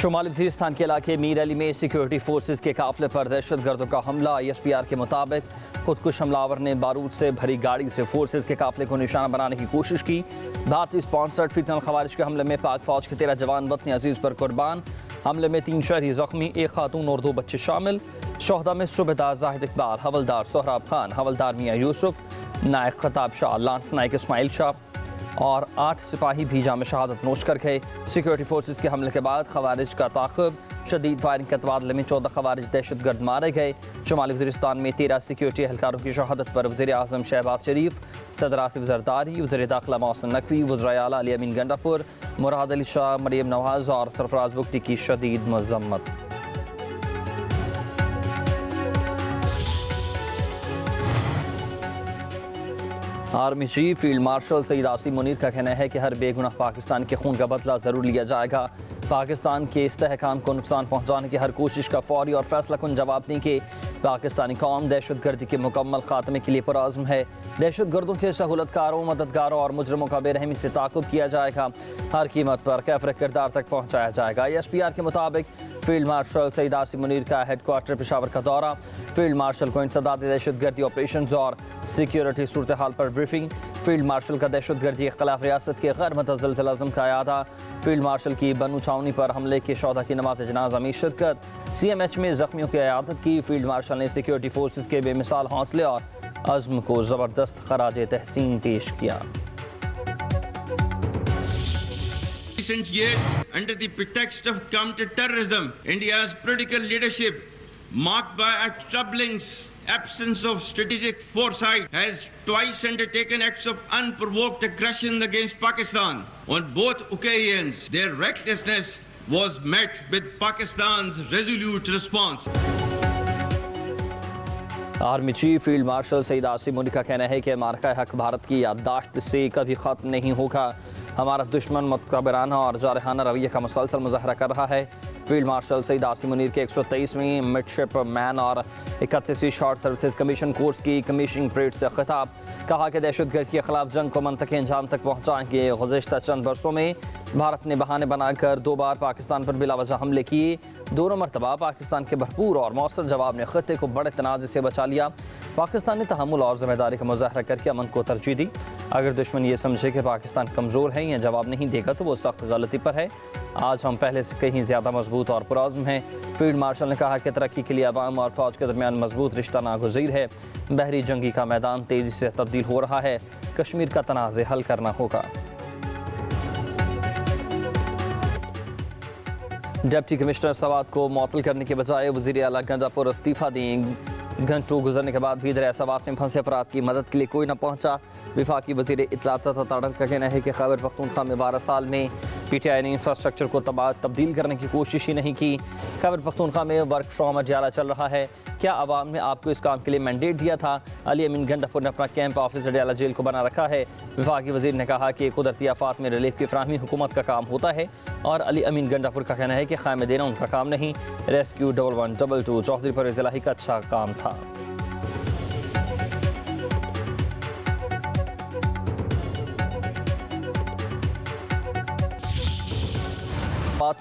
शुमाली वज़ीरिस्तान के इलाके मीर अली में सिक्योरिटी फोर्सेज के काफिले पर दहशतगर्दों का हमला। ISPR के मुताबिक खुदकुश हमलावर ने बारूद से भरी गाड़ी से फोर्सेज के काफिले को निशाना बनाने की कोशिश की। भारतीय स्पॉन्सर्ड फितनल खवारिज के हमले में पाक फौज के 13 जवान वतन अजीज़ पर कुर्बान। हमले में 3 शहरी जख्मी, 1 खातून और 2 बच्चे शामिल। शोहदा में सूबेदार जाहिद इकबाल, हवलदार सोहराब खान, हवलदार मियाँ यूसुफ, नायक खताब शाह, लांस नायक इस्माइल शाह और 8 सिपाही भी जाम शहादत नोश कर गए। सिक्योरिटी फोर्सेज के हमले के बाद खवारिज का ताक़ुब, शदीद फायरिंग के तबादले में 14 खवारिज दहशतगर्द मारे गए। शुमाली वज़ीरिस्तान में 13 सिक्योरिटी एहलकारों की शहादत पर वज़ीर आज़म शहबाज शरीफ, सदर आसिफ ज़रदारी, वज़ीर दाखिला मोहसिन नकवी, वज़ीर आला अली अमीन गंडापुर, मुराद अली शाह, मरियम नवाज़ और सरफराज बुगटी की शदीद मज़म्मत। Army chief field marshal Syed Asim Munir का कहना है कि हर बेगुनाह पाकिस्तान के खून का बदला ज़रूर लिया जाएगा। पाकिस्तान के इस्तेहकाम को नुकसान पहुँचाने की हर कोशिश का फौरी और फैसला कुन जवाब देंगे। पाकिस्तानी कौम दहशतगर्दी के मुकम्मल खात्मे के लिए पुरअज़्म है। दहशतगर्दों के सहूलतकारों, मददगारों और मुजरमों का बेरहमी से ताक़ुब किया जाएगा। हर कीमत पर कैफर किरदार तक पहुँचाया जाएगा। ISPR के मुताबिक फील्ड मार्शल सईद आसिम मुनीर का हेडक्वार्टर पेशावर का दौरा। फील्ड मार्शल को इंसदादी दहशतगर्दी ऑपरेशन और सिक्योरिटी सूरत हाल पर ब्रीफिंग। फील्ड मार्शल का दहशतगर्दी के खिलाफ रियासत के गैर मुतज़्ज़ल तलज़्ज़ुम का अयादा। फील्ड मार्शल की बनू छावनी पर हमले के शोहदा की नमाज़ जनाज़ा में शिरकत। CMH में ज़ख्मियों की अयादत की। फील्ड मार्शल ने सिक्योरिटी फोर्सेज के बेमिसाल हौसले और अज़्म को ज़बरदस्त खराज तहसीन पेश किया। Recent years, under the pretext of counter-terrorism, India's political leadership, marked by a troubling absence of strategic foresight, has twice undertaken acts of unprovoked aggression against Pakistan. On both occasions, their recklessness was met with Pakistan's resolute response. Army chief field marshal Syed Asim Munir का कहना है कि मार्का हक भारत की याददाश्त से कभी ख़त्म नहीं होगा। हमारा दुश्मन मुतकबराना और जारहाना रवैये का मुसलसल मुजाहरा कर रहा है। फील्ड मार्शल सईद आसिम मुनीर के 123वीं मिडशिप मैन और 31वीं शॉर्ट सर्विसेज कमीशन कोर्स की कमीशनिंग परेड से खिताब। कहा कि दहशतगर्द के खिलाफ जंग को मंतक़ी अंजाम तक पहुँचाएंगे। गुज़िश्ता चंद बरसों में भारत ने बहाने बनाकर 2 बार पाकिस्तान पर बिलावजह हमले किए। दोनों मरतबा पाकिस्तान के भरपूर और मौसर जवाब ने खत्ते को बड़े तनाज़े से बचा लिया। पाकिस्तान ने तहम्मुल और ज़िम्मेदारी का मुजाहरा करके अमन को तरजीह दी। अगर दुश्मन ये समझे कि पाकिस्तान कमज़ोर है या जवाब नहीं देगा तो वो सख्त गलती पर है। आज हम पहले से कहीं ज़्यादा मजबूत और पुरअज़्म हैं। फील्ड मार्शल ने कहा कि तरक्की के लिए अवाम और फ़ौज के दरमियान मजबूत रिश्ता नागुज़ीर है। बहरी जंगी का मैदान तेज़ी से तब्दील हो रहा है। कश्मीर का तनाज़े हल करना होगा। डिप्टी कमिश्नर सवात को मुअत्तल करने के बजाय वज़ीर आला गंडापुर इस्तीफ़ा दें। घंटों गुजरने के बाद भी दरिया सवात में फंसे अफराद की मदद के लिए कोई न पहुँचा। विफाकी वज़ीर इत्तलात तड़न का कहना है कि खैबर पख्तूनख्वा में 12 साल में PTI ने इंफ्रास्ट्रक्चर को तब्दील करने की कोशिश ही नहीं की। खैबर पख्तूनख्वा में वर्क फ्रॉम अडियाला चल रहा है। क्या आवाम ने आपको इस काम के लिए मैंडेट दिया था? अली अमीन गंडापुर ने अपना कैंप ऑफिस अडियाला जेल को बना रखा है। विफाकी वज़ीर ने कहा कि कुदरती आफात में रिलीफ की फराहमी हुकूमत का काम होता है और अली अमीन गंडापुर का कहना है कि ख़ैमे देना उनका काम नहीं। रेस्क्यू 1122 चौधरी परवेज़ इलाही का अच्छा काम था।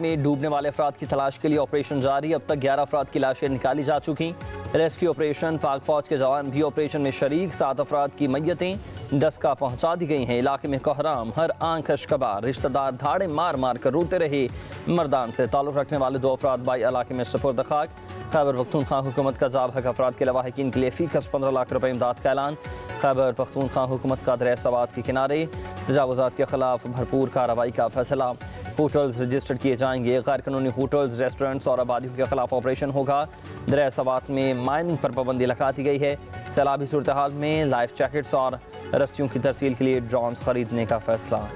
में डूबने वाले अफराद की तलाश के लिए ऑपरेशन जारी। अब तक 11 अफराद की लाशें निकाली जा चुकी। रेस्क्यू ऑपरेशन, पाक फौज के जवान भी ऑपरेशन में शरीक। 7 अफराद की मैयतें दस्का पहुंचा दी गई हैं। इलाके में कोहराम, हर आंख अशकबार, रिश्तेदार धाड़े मार मार कर रोते रहे। मर्दान से ताल्लुक़ रखने वाले 2 अफराद बाई इलाके में सुपुर्द खाक। खैबर पख्तूनख्वा हुकूमत का जाब हक अफराद के लवाहिकीन के लिए फ़ीकस 15 लाख रुपये इमदाद का ऐलान। खैबर पख्तूनख्वा हुकूमत का दरिया सवात के किनारे तजावुज़ात के खिलाफ भरपूर कार्रवाई का फैसला। होटल्स रजिस्टर्ड किए जाएंगे। गैर कानूनी होटल्स, रेस्टोरेंट्स और आबादियों के खिलाफ ऑपरेशन होगा। दरिया सवात में माइनिंग पर पाबंदी लगा दी गई है। सैलाबी सूरत हाल में लाइफ जैकेट्स और रस्सियों की तरसील के लिए ड्रोन्स खरीदने का फैसला।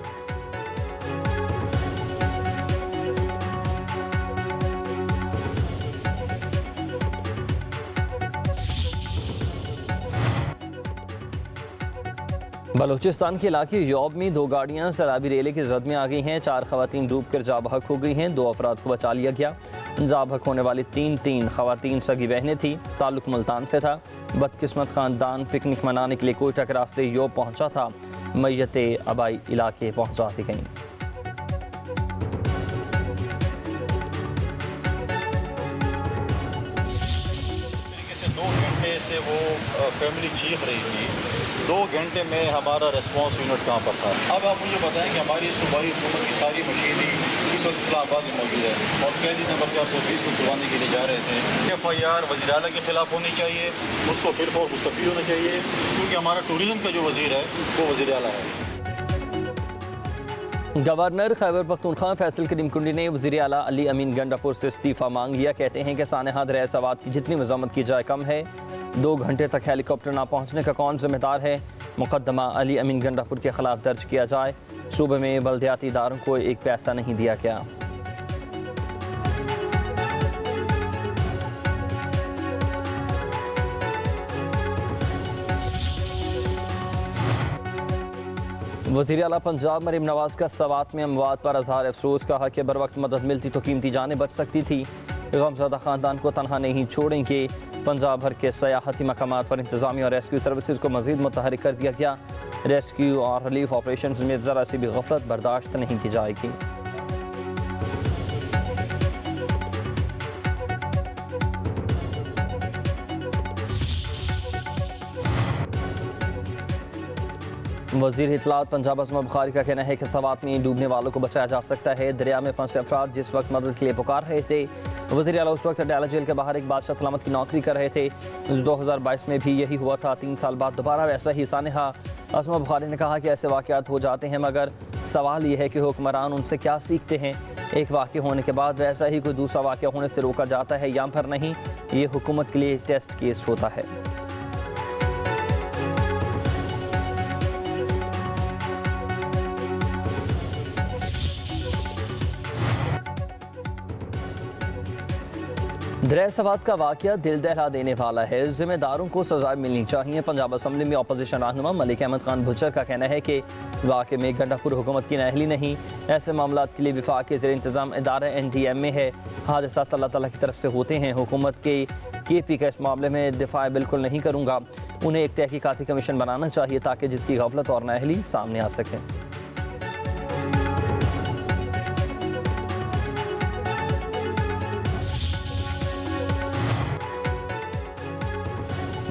बलूचिस्तान के इलाके योब में 2 गाड़ियां सैलाबी रेले की जद में आ गई हैं। 4 खवातीन डूब कर जा बहक हो गई हैं। 2 अफराद को बचा लिया गया। जा बहक होने वाली 3 खवातीन सगी बहनें थी। ताल्लुक मुल्तान से था। बदकिस्मत ख़ानदान पिकनिक मनाने के लिए कोयटा के रास्ते योब पहुंचा था। मैयतें आबाई इलाके पहुंचा दी गईं। से वो फैमिली चीख रही थी। 2 घंटे में हमारा रिस्पांस यूनिट कहाँ पर था। अब आप मुझे बताएं कि हमारी सूबाई हुकूमत की सारी मशीनरी इस वक्त इस्लामाबाद में मौजूद है और कैदी नंबर 420 को छुड़वाने के लिए जा रहे थे। FIR वज़ीर आला के खिलाफ होनी चाहिए, उसको फिर फौर मुस्तफ़ी होना चाहिए, क्योंकि हमारा टूरिज़म का जो वज़ीर है वो वज़ीर आला है। गवर्नर खैबर पख्तूनख्वा फैसल करीम कुंडी ने वज़ीर आला अली अमीन गंडापुर से इस्तीफ़ा मांग लिया। कहते हैं कि सानहा दरिया सवात की जितनी मज़म्मत की जाए कम है। 2 घंटे तक हेलीकॉप्टर ना पहुँचने का कौन जिम्मेदार है। मुकदमा अली अमीन गंडापुर के खिलाफ दर्ज किया जाए। सूबे में बल्दियाती इदारों को एक पैसा नहीं दिया गया। वज़ीर आला पंजाब मरीम नवाज का सवात में अमवात पर अजहार अफसोस, कहा कि बर वक्त मदद मिलती तो कीमती जानें बच सकती थी। गमज़दा ख़ानदान को तनहा नहीं छोड़ेंगे। पंजाब भर के सयाहती मकामात पर इंतज़ामिया और रेस्क्यू सर्विसेज को मज़ीद मुतहरिक कर दिया गया। रेस्क्यू और रिलीफ ऑपरेशन में ज़रा सी भी गफलत बर्दाश्त नहीं की जाएगी। वज़ीर इत्तलात पंजाब अज़मा बुखारी का कहना है कि सवात में डूबने वालों को बचाया जा सकता है। दरिया में फंसे अफराद जिस वक्त मदद के लिए पुकार रहे थे, वज़ीर आला उस वक्त डाला जेल के बाहर एक बादशाह सलामत की नौकरी कर रहे थे। 2022 में भी यही हुआ था। 3 साल बाद दोबारा वैसा ही सानहा। अज़मा बुखारी ने कहा कि ऐसे वाक़यात हो जाते हैं, मगर सवाल ये है कि हुक्मरान उनसे क्या सीखते हैं। एक वाक़या होने के बाद वैसा ही कोई दूसरा वाक़या होने से रोका जाता है या फिर नहीं, ये हुकूमत के लिए टेस्ट केस होता है। दरिया सवात का वाक़या दिल दहला देने वाला है। जिम्मेदारों को सज़ा मिलनी चाहिए। पंजाब असम्बली में अपोजिशन रहनुमा मलिक अहमद खान भुच्चर का कहना है कि वाक़े में गंडापुर हुकूमत की नाअहली नहीं, ऐसे मामला के लिए विफाक के ज़ेर इंतज़ाम इदारा NTM में है। हादसा अल्लाह ताला की तरफ से होते हैं। हुकूमत के KP का इस मामले में दिफा बिल्कुल नहीं करूँगा। उन्हें एक तहकीकाती कमीशन बनाना चाहिए ताकि जिसकी गफलत और नाअहली सामने आ सके।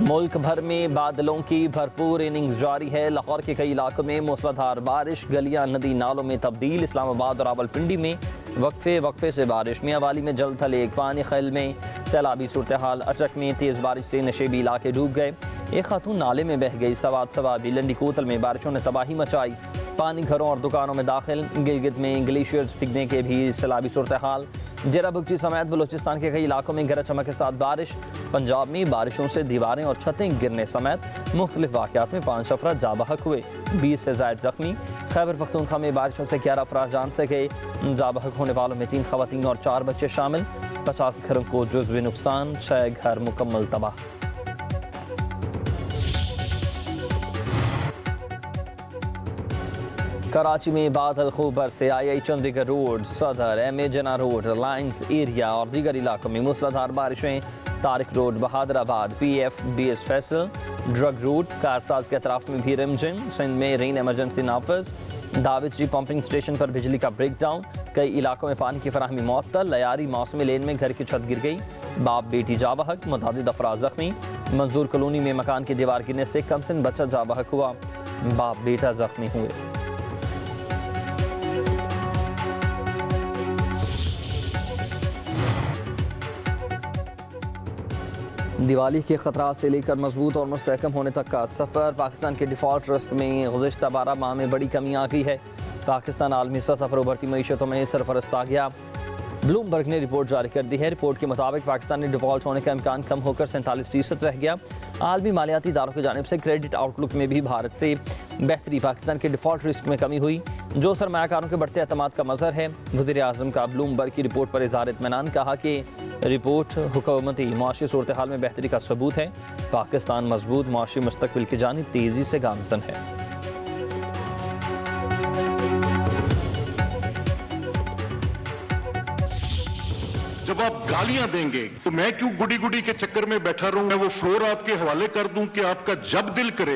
मुल्क भर में बादलों की भरपूर इनिंग्स जारी है। लाहौर के कई इलाकों में मूसलाधार बारिश, गलियां नदी नालों में तब्दील। इस्लामाबाद और रावलपिंडी में वक्फे से बारिश। मियांवाली में जल थले एक पानी, खैल में सैलाबी सूरत हाल। अचक में तेज़ बारिश से नशेबी इलाके डूब गए। एक खातून नाले में बह गई। सवाबी लंडी कोतल में बारिशों ने तबाही मचाई। पानी घरों और दुकानों में दाखिल। गिलगित में ग्लेशियर्स पिघलने के भी सैलाबी सूरत हाल। जरा बुगची समेत बलूचिस्तान के कई इलाकों में गरज चमक के साथ बारिश। पंजाब में बारिशों से दीवारें और छतें गिरने समेत मुख्तलिफ वाक़यात में 5 अफराद जा बहक हुए, 20 से ज़ायद जख्मी। खैबर पख्तूनख्वा में बारिशों से 11 अफराद जान से गए। जा बहक होने वालों में 3 खवातीन और 4 बच्चे शामिल। 50 घरों को जुज़वी नुकसान, 6 घर मुकम्मल तबाह। कराची में बादल खूब बरसे। II Chandigarh road, Saddar, MA Jinnah road, Reliance area और दीगर इलाकों में मूसलाधार बारिशें। Tariq road, Bahadurabad, PF BS Faisal, Drigh road, Karsaz के अतराफ में भी रिमझिम। सिंध में रेन एमरजेंसी नाफिज। दाविद जी पंपिंग स्टेशन पर बिजली का ब्रेकडाउन। कई इलाकों में पानी की फराहमी मुअत्तल। लयारी मौसमी लेन में घर की छत गिर गई। बाप बेटी जा बहक, मुतादिद अफराद जख्मी। मजदूर कॉलोनी में मकान की दीवार गिरने से कमसिन बच्चा जा बहक हुआ। बाप बेटा जख्मी हुए। दिवाली के खतरात से लेकर मजबूत और मुस्तहकम होने तक का सफ़र। पाकिस्तान के डिफ़ॉल्ट रिस्क में गुज़िश्ता 12 माह में बड़ी कमी आ गई है। पाकिस्तान आलमी सतह पर उभरती मईशतों में सरफरस्त आ गया। ब्लूमबर्ग ने रिपोर्ट जारी कर दी है। रिपोर्ट के मुताबिक पाकिस्तान में डिफ़ॉल्ट होने का इम्कान कम होकर 47% रह गया। आलमी मालियाती इदारों की जानिब से क्रेडिट आउटलुक में भी भारत से बेहतरी। पाकिस्तान के डिफ़ॉल्ट रिस्क में कमी हुई, जो सरमायाकारों के बढ़ते एतमाद का मज़हर है। वज़ीर आज़म का ब्लूमबर्ग की रिपोर्ट पर इज़हार इत्मीनान, कहा कि रिपोर्ट हुकूमती मुआशी सूरत हाल में बेहतरी का सबूत है। पाकिस्तान मजबूत मुआशी मुस्तकबिल की जानिब तेज़ी से गामज़न है। जब आप गालियां देंगे तो मैं क्यों गुडी गुडी के चक्कर में बैठा रहूं। मैं वो फ्लोर आपके हवाले कर दूं कि आपका जब दिल करे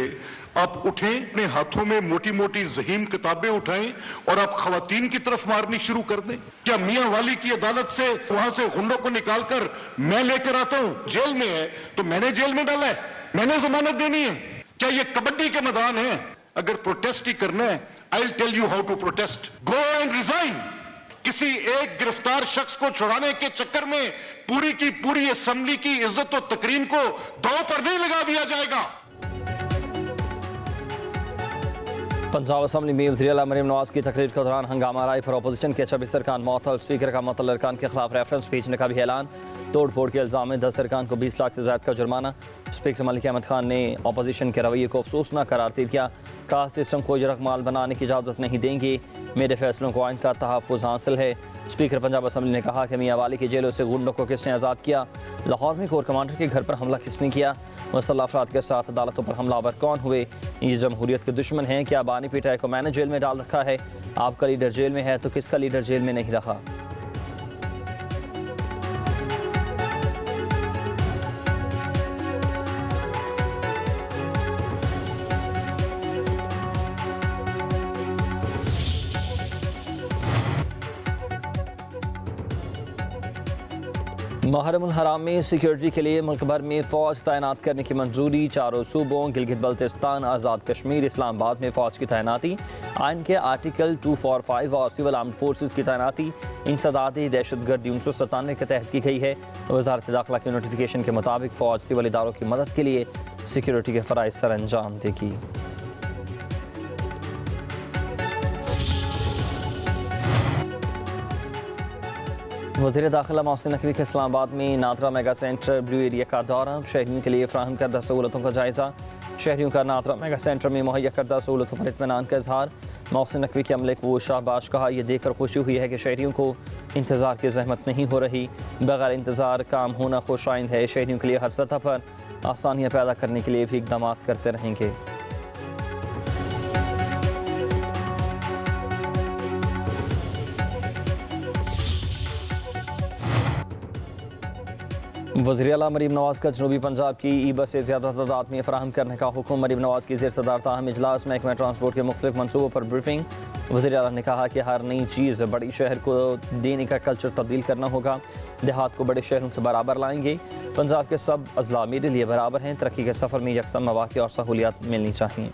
आप उठें, अपने हाथों में मोटी मोटी ज़हीम किताबें उठाएं और आप खवातीन की तरफ मारनी शुरू कर दें। क्या मियां वाली की अदालत से वहां से गुंडों को निकालकर मैं लेकर आता हूं, जेल में है तो मैंने जेल में डाला है? मैंने जमानत देनी है? क्या ये कबड्डी के मैदान है? अगर प्रोटेस्ट ही करना है, I will tell you how to protest. Go and resign. किसी एक गिरफ्तार शख्स को छुड़ाने के चक्कर में पूरी की पूरी असेंबली की इज्जत और तकरीम को दांव पर नहीं लगा दिया जाएगा। पंजाब असम्बली में वज़ीर आला मरीम नवाज की तकरीर के दौरान हंगामा राय पर अपोजिशन के 26 अरकान मअतल। स्पीकर का मअतल अरकान के खिलाफ रेफरेंस भेजने का भी ऐलान। तोड़ फोड़ के इल्ज़ाम में 10 अरकान को 20 लाख से ज़्यादा का जुर्माना। स्पीकर मलिक अहमद खान ने अपोजिशन के रवैये को अफसोसनाक करार दे दिया। कास्ट सिस्टम को यरगमाल बनाने की इजाज़त नहीं देंगे। मेरे फैसलों को आइन का तहफ़्फ़ुज़ हासिल है। स्पीकर पंजाब असम्बली ने कहा कि मियां वाली की जेलों से गुंडों को किसने आज़ाद किया? लाहौर में कोर कमांडर के घर पर हमला किसने किया? मुसल्लह अफराद के साथ अदालतों पर हमलावर कौन हुए? ये जमहूरियत के दुश्मन हैं। क्या बानी पीटाई को मैंने जेल में डाल रखा है? आपका लीडर जेल में है तो किसका लीडर जेल में नहीं रहा? मुहर्रमुल हराम में सिक्योरिटी के लिए मुल्क भर में फ़ौज तैनात करने की मंजूरी। चारों सूबों गिलगित बल्तिस्तान, आज़ाद कश्मीर, इस्लामाबाद में फ़ौज की तैनाती। आइन के आर्टिकल 245 और सिविल आर्म्ड फोर्सेस की तैनाती इंसदाद दहशतगर्दी 1997 के तहत की गई है। वज़ारत दाखिला के नोटिफिकेशन के मुताबिक फ़ौज सिविल इदारों की मदद के लिए सिक्योरिटी के फ़राइज़ सर अंजाम देगी। वज़ीर दाखिला मोहसिन नकवी के इस्लामाबाद में NADRA mega centre blue area का दौरा। शहरियों के लिए फ्राहम करदा सहूलतों का जायज़ा। शहरियों का नादरा मेगा सेंटर में मुहैया करदा सहूलतों पर इत्मीनान का इजहार। मोहसिन नकवी के अमले को शाबाश कहा। यह देखकर खुशी हुई है कि शहरियों को इंतज़ार की जहमत नहीं हो रही। बगैर इंतज़ार काम होना खुश आइंद है। शहरियों के लिए हर सतह पर आसानियाँ पैदा करने के लिए भी इक़दाम करते रहेंगे। वज़ीर आला मरीम नवाज का जनूबी पंजाब की ई बस से ज़्यादा तादाद में फ़राहम करने का हुक्म। मरीम नवाज की ज़ेर सदारत अहम इजलास। महकमा ट्रांसपोर्ट के मुख्तलिफ मनसूबों पर ब्रीफिंग। वज़ीर आला ने कहा कि हर नई चीज़ बड़ी शहर को देने का कल्चर तब्दील करना होगा। देहात को बड़े शहरों के बराबर लाएंगे। पंजाब के सब अजला मेरे लिए बराबर हैं। तरक्की के सफ़र में यकसम मौक़े और सहूलियात मिलनी चाहिए।